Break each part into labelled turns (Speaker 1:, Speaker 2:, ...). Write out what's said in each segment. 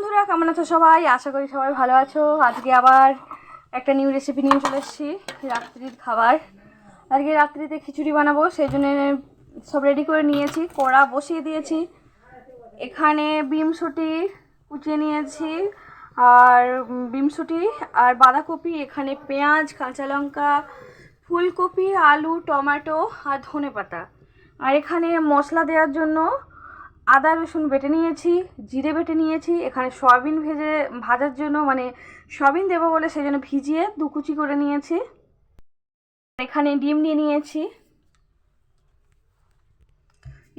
Speaker 1: বন্ধুরা, কেমন আছো সবাই? আশা করি সবাই ভালো আছো। আজকে আবার একটা নিউ রেসিপি নিয়ে চলে এসেছি, রাত্রির খাবার। আজকে রাত্রিতে খিচুড়ি বানাবো, সেই জন্য সব রেডি করে নিয়েছি, কড়া বসিয়ে দিয়েছি। এখানে বিমসুটি কুচিয়ে নিয়েছি, আর বিমসুটি আর বাঁধাকপি, এখানে পেঁয়াজ, কাঁচা লঙ্কা, ফুলকপি, আলু, টমেটো আর ধনেপাতা। আর এখানে মশলা দেওয়ার জন্য আদা রসুন বেটে নিয়েছি, জিরে বেটে নিয়েছি। এখানে সয়াবিন ভাজার জন্য, মানে সয়াবিন দেবো বলে সেই জন্য ভিজিয়ে দুকুচি করে নিয়েছি। এখানে ডিম নিয়ে নিয়েছি।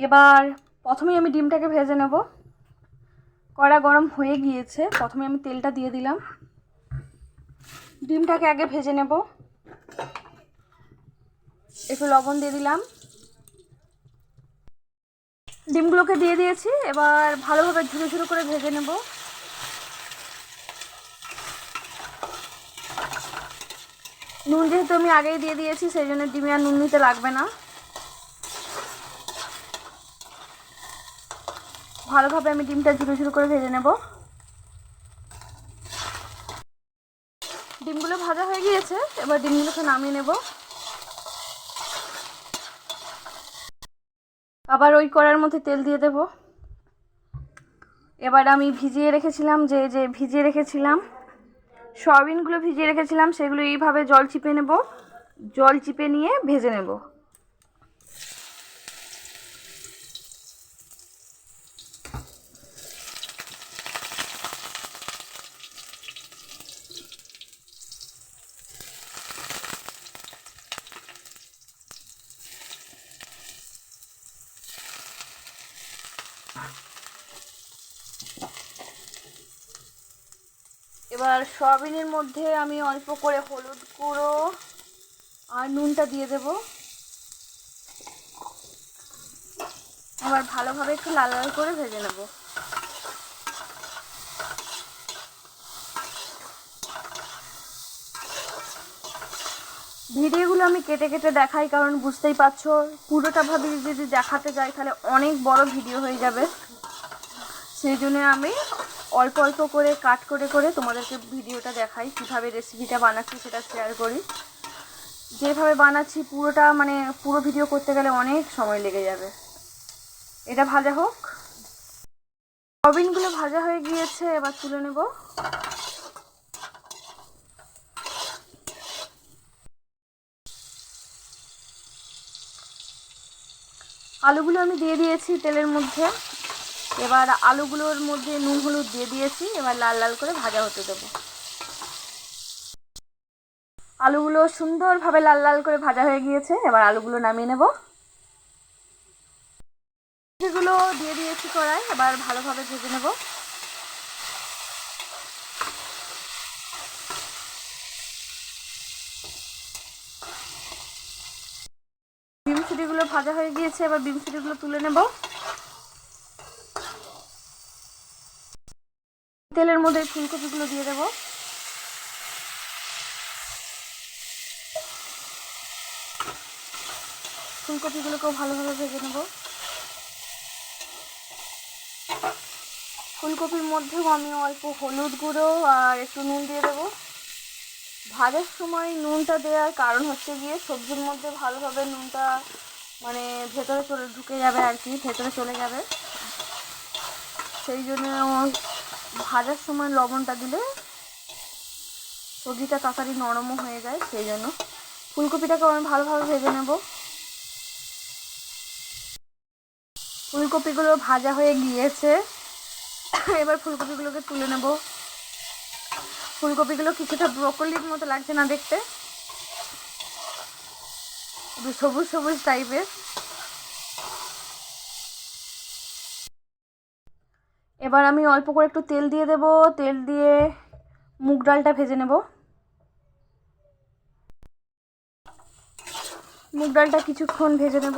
Speaker 1: এবার প্রথমেই আমি ডিমটাকে ভেজে নেব। কড়া গরম হয়ে গিয়েছে, প্রথমে আমি তেলটা দিয়ে দিলাম। ডিমটাকে আগে ভেজে নেব। একটু লবণ দিয়ে দিলাম। ডিমগুলোকে দিয়ে দিয়েছি, এবার ভালোভাবে ঝুরো ঝুরো করে ভেজে নেব। নুন যেহেতু আমি আগেই দিয়ে দিয়েছি, সেই জন্য ডিমে আর নুন নিতে লাগবে না। ভালোভাবে আমি ডিমটা ঝুরো ঝুরো করে ভেজে নেব। ডিমগুলো ভাজা হয়ে গিয়েছে, এবার ডিমগুলোকে নামিয়ে নেব। আবার ওই কড়ার মধ্যে তেল দিয়ে দেব। এবার আমি ভিজিয়ে রেখেছিলাম সয়াবিনগুলো ভিজিয়ে রেখেছিলাম, সেগুলো এইভাবে জল চিপে নেব। জল চিপে নিয়ে ভেজে নেব। এবার সয়াবিনের মধ্যে আমি অল্প করে হলুদ গুঁড়ো আর নুনটা দিয়ে দেব। এবার ভালোভাবে একটু লাল লাল করে ভেজে নেব। ভিডিওগুলো আমি কেটে কেটে দেখাই, কারণ বুঝতেই পারছো, পুরোটা ভাবে যদি দেখাতে যাই তাহলে অনেক বড় ভিডিও হয়ে যাবে। সেই জন্য আমি অল্প অল্প করে কাট করে করে তোমাদেরকে ভিডিওটা দেখাই, কীভাবে রেসিপিটা বানাচ্ছি সেটা শেয়ার করি। যেভাবে বানাচ্ছি পুরোটা, মানে পুরো ভিডিও করতে গেলে অনেক সময় লেগে যাবে। এটা ভাজা হোক। সয়াবিনগুলো ভাজা হয়ে গিয়েছে, এবার তুলে নেব। আলুগুলো আমি দিয়ে দিয়েছি তেলের মধ্যে। এবার আলুগুলোর মধ্যে নুন হলুদ দিয়ে দিয়েছি, এবার লাল লাল করে ভাজা হতে দেবো। আলুগুলো সুন্দরভাবে লাল লাল করে ভাজা হয়ে গিয়েছে, এবার আলুগুলো নামিয়ে নেব। এগুলো দিয়ে দিয়েছি কড়াই, এবার ভালোভাবে ভেজে নেব। বিমসুটিগুলো ভাজা হয়ে গিয়েছে, এবার বিমসুটিগুলো তুলে নেব। তেলের মধ্যে ফুলকপিগুলো দিয়ে দেব। ফুলকপিগুলোকেও ভালোভাবে ভেজে নেব। ফুলকপির মধ্যেও আমি অল্প হলুদ গুঁড়ো আর একটু নুন দিয়ে দেবো। ভাজার সময় নুনটা দেওয়ার কারণ হচ্ছে গিয়ে সবজির মধ্যে ভালোভাবে নুনটা, মানে ভেতরে ঢুকে যাবে আর কি, ভেতরে চলে যাবে। সেই জন্য ভাজার সময় লবণটা দিলে সবজিটা তাড়াতাড়ি নরমও হয়ে যায়। সেই জন্য ফুলকপিটাকে আমি ভালোভাবে ভেজে নেব। ফুলকপিগুলো ভাজা হয়ে গিয়েছে, এবার ফুলকপিগুলোকে তুলে নেব। ফুলকপিগুলো কিছুটা ব্রকলির মতো লাগছে না দেখতে, সবুজ সবুজ টাইপের। এবার আমি অল্প করে একটু তেল দিয়ে দেব। তেল দিয়ে মুগ ডালটা ভেজে নেব। মুগ ডালটা কিছুক্ষণ ভেজে নেব।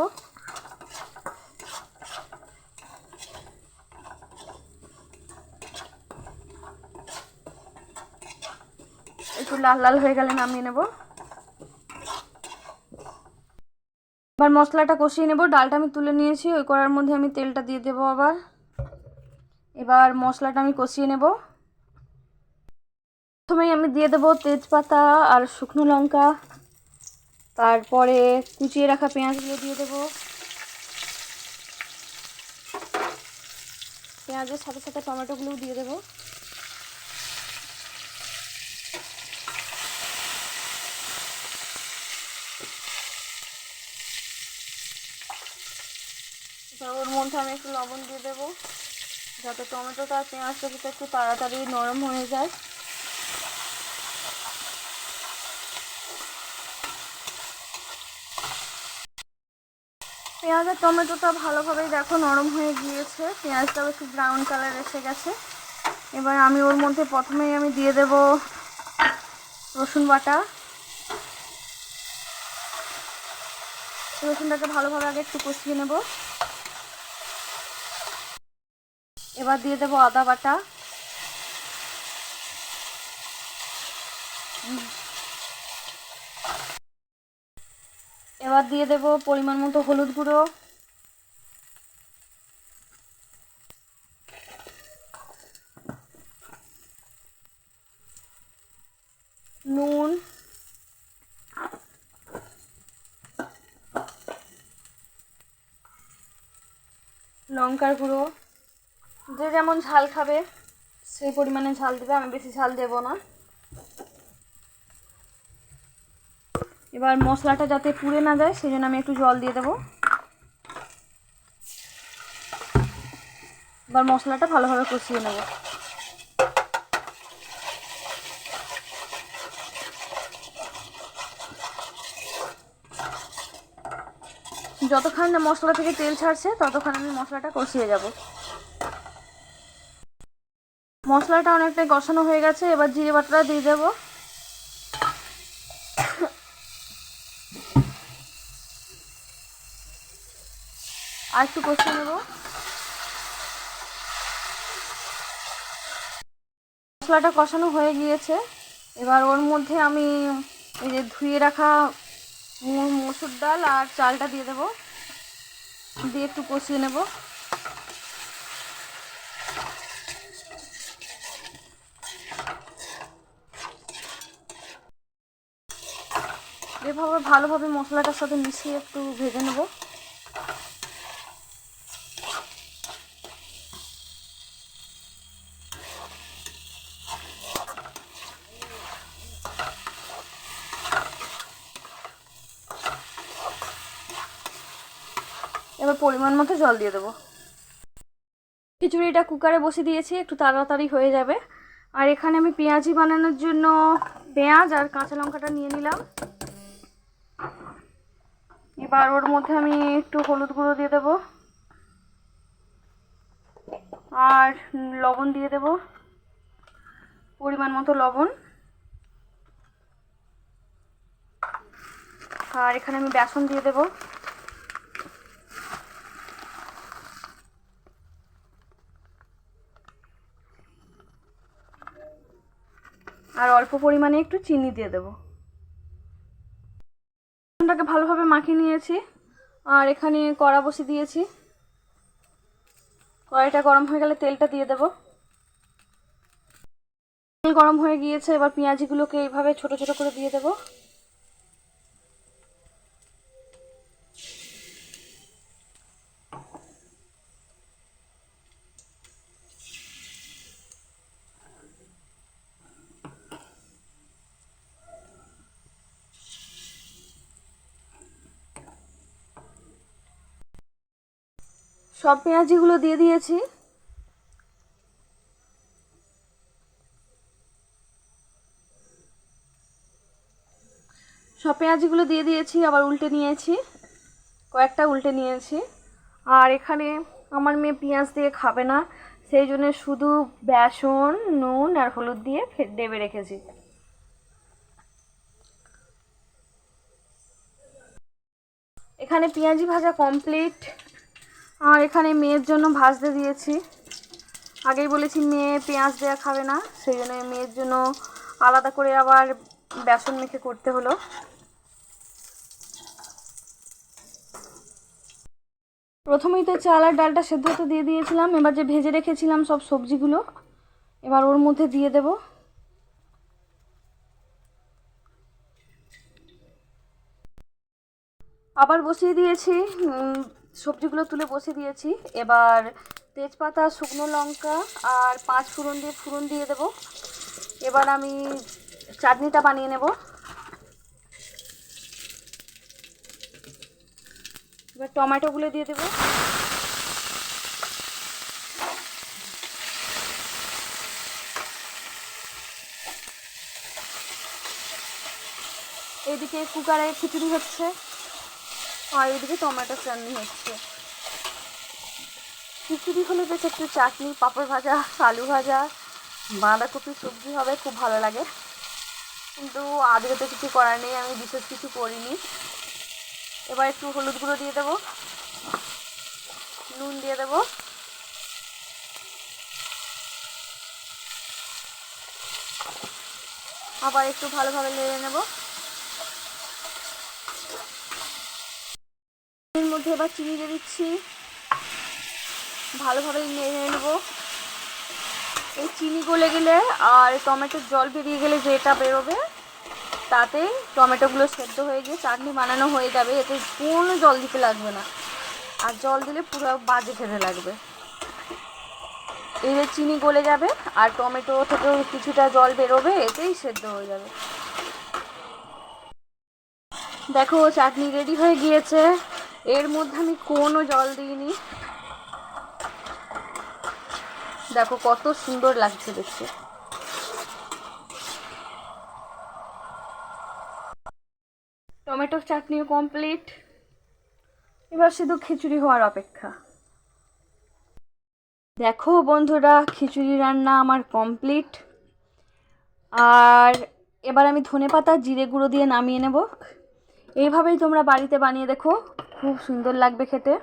Speaker 1: একটু লাল লাল হয়ে গেলে নামিয়ে নেব। এবার মশলাটা কষিয়ে নেব। ডালটা আমি তুলে নিয়েছি, ওই কড়ার মধ্যে আমি তেলটা দিয়ে দেবো আবার। এবার মশলাটা আমি কষিয়ে নেব। প্রথমেই আমি দিয়ে দেবো তেজপাতা আর শুকনো লঙ্কা, তারপরে কুচিয়ে রাখা পেঁয়াজগুলো দিয়ে দেবো। পেঁয়াজের সাথে সাথে টমেটোগুলোও দিয়ে দেবো। ওর মধ্যে আমি একটু লবণ দিয়ে দেবো যাতে টমেটোটা আর পেঁয়াজটা যাতে একটু তাড়াতাড়ি নরম হয়ে যায়। পেঁয়াজ আর টমেটোটা ভালোভাবেই দেখো নরম হয়ে গিয়েছে, পেঁয়াজটাও একটু ব্রাউন কালার এসে গেছে। এবার আমি ওর মধ্যে প্রথমেই আমি দিয়ে দেব রসুন বাটা। রসুনটাকে ভালোভাবে আগে একটু কষিয়ে নেব। এবার দিয়ে দেব আদা বাটা। এবার দিয়ে দেব পরিমাণ মতো হলুদ গুঁড়ো, নুন, লঙ্কার গুঁড়ো। যে যেমন ঝাল খাবে সেই পরিমাণে ঝাল দেবে, আমি বেশি ঝাল দেব না। এবার মশলাটা যাতে পুড়ে না যায় সেই জন্য আমি একটু জল দিয়ে দেবো। এবার মশলাটা ভালোভাবে কষিয়ে নেব। যতক্ষণ না মশলা থেকে তেল ছাড়ছে ততক্ষণ আমি মশলাটা কষিয়ে যাব। মশলাটা অনেকটাই কষানো হয়ে গেছে, এবার জিরে বাটাটা দিয়ে দেবো। আর একটু কষিয়ে নেব। মশলাটা কষানো হয়ে গিয়েছে, এবার ওর মধ্যে আমি এই যে ধুয়ে রাখা মসুর ডাল আর চালটা দিয়ে দেবো, দিয়ে একটু কষিয়ে নেব। এভাবে ভালোভাবে মশলাটার সাথে মিশিয়ে একটু ভেজে নেব। এবার পরিমাণ মতো জল দিয়ে দেবো। খিচুড়িটা কুকারে বসিয়ে দিয়েছি, একটু তাড়াতাড়ি হয়ে যাবে। আর এখানে আমি পেঁয়াজি বানানোর জন্য পেঁয়াজ আর কাঁচা লঙ্কাটা নিয়ে নিলাম। এবার ওর মধ্যে আমি একটু হলুদ গুঁড়ো দিয়ে দেবো আর লবণ দিয়ে দেব, পরিমাণ মতো লবণ। আর এখানে আমি বেসন দিয়ে দেব। আর অল্প পরিমাণে একটু চিনি দিয়ে দেব। বেসনটাকে ভালোভাবে মাখিয়ে নিয়েছি আর এখানে কড়া বসিয়ে দিয়েছি। কড়াইটা গরম হয়ে গেলে তেলটা দিয়ে দেব। তেল গরম হয়ে গিয়েছে, এবার পেঁয়াজিগুলোকে এইভাবে ছোট ছোট করে দিয়ে দেব। সব পেঁয়াজিগুলো দিয়ে দিয়েছি। সব পেঁয়াজিগুলো দিয়ে দিয়েছি, আবার উল্টে নিয়েছি, কয়েকটা উল্টে নিয়েছি। আর এখানে আমার মেয়ে পেঁয়াজ দিয়ে খাবে না, সেই জন্য শুধু বেসন, নুন আর হলুদ দিয়ে ডেবে রেখেছি। এখানে পেঁয়াজি ভাজা কমপ্লিট। আর এখানে মেয়ের জন্য ভাজতে দিয়েছি। আগেই বলেছি মেয়ে পেঁয়াজ দেওয়া খাবে না, সেই জন্য মেয়ের জন্য আলাদা করে আবার বেসন মেখে করতে হলো। প্রথমেই তো চাল আর ডালটা সেদ্ধ হতে দিয়ে দিয়েছিলাম। এবার যে ভেজে রেখেছিলাম সব সবজিগুলো এবার ওর মধ্যে দিয়ে দেব। আবার বসিয়ে দিয়েছি, সবজিগুলো তুলে বসিয়ে দিয়েছি। এবার তেজপাতা, শুকনো লঙ্কা আর 5 ফোড়ন দিয়ে দেব। এবার আমি চাটনিটা বানিয়ে নেব। এবার টমেটোগুলো দিয়ে দেবো। এদিকে কুকারে খিচুড়ি হচ্ছে আর এদিকে টমেটো চাটনি হচ্ছে। খিচুড়ি হলে বেশ একটু চাটনি, পাঁপড় ভাজা, আলু ভাজা, বাঁধাকপি সবজি হবে, খুব ভালো লাগে। কিন্তু আজকে তো কিছু করার নেই, আমি বিশেষ কিছু করিনি। এবার একটু হলুদ গুঁড়ো দিয়ে দেবো, নুন দিয়ে দেবো, আবার একটু ভালোভাবে নেড়ে নেব। এর মধ্যে এবার চিনি দিয়ে দিচ্ছি, ভালোভাবে নেড়ে নেব। এই চিনি গলে গেলে আর টমেটোর জল বেরিয়ে গেলে যেটা বেরোবে তাতেই টমেটোগুলো সেদ্ধ হয়ে গিয়ে চাটনি বানানো হয়ে যাবে। এতে কোনো জল দিতে লাগবে না, আর জল দিলে পুরো বাজে খেতে লাগবে। এবার চিনি গলে যাবে আর টমেটো থেকেও কিছুটা জল বেরোবে, এতেই সেদ্ধ হয়ে যাবে। দেখো চাটনি রেডি হয়ে গিয়েছে। এর মধ্যে আমি কোনো জল দিইনি। দেখো কত সুন্দর লাগছে দেখতে। টমেটো চাটনিও কমপ্লিট। এবার শুধু খিচুড়ি হওয়ার অপেক্ষা। দেখো বন্ধুরা, খিচুড়ি রান্না আমার কমপ্লিট। আর এবার আমি ধনেপাতা জিরে গুঁড়ো দিয়ে নামিয়ে নেব। এইভাবেই তোমরা বাড়িতে বানিয়ে দেখো, খুব সুন্দর লাগবে খেতে।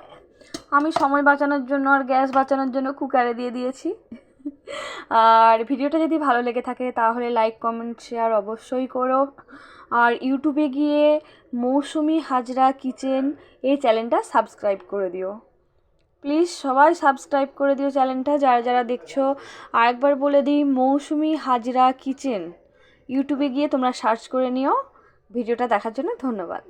Speaker 1: আমি সময় বাঁচানোর জন্য আর গ্যাস বাঁচানোর জন্য কুকারে দিয়ে দিয়েছি। আর ভিডিওটা যদি ভালো লেগে থাকে তাহলে লাইক, কমেন্ট, শেয়ার অবশ্যই করো। আর ইউটিউবে গিয়ে মৌসুমি হাজরা কিচেন এই চ্যানেলটা সাবস্ক্রাইব করে দিও। প্লিজ সবাই সাবস্ক্রাইব করে দিও চ্যানেলটা, যারা যারা দেখছো। আরেকবার বলে দিই, মৌসুমি হাজরা কিচেন ইউটিউবে গিয়ে তোমরা সার্চ করে নিও। ভিডিওটা দেখার জন্য ধন্যবাদ।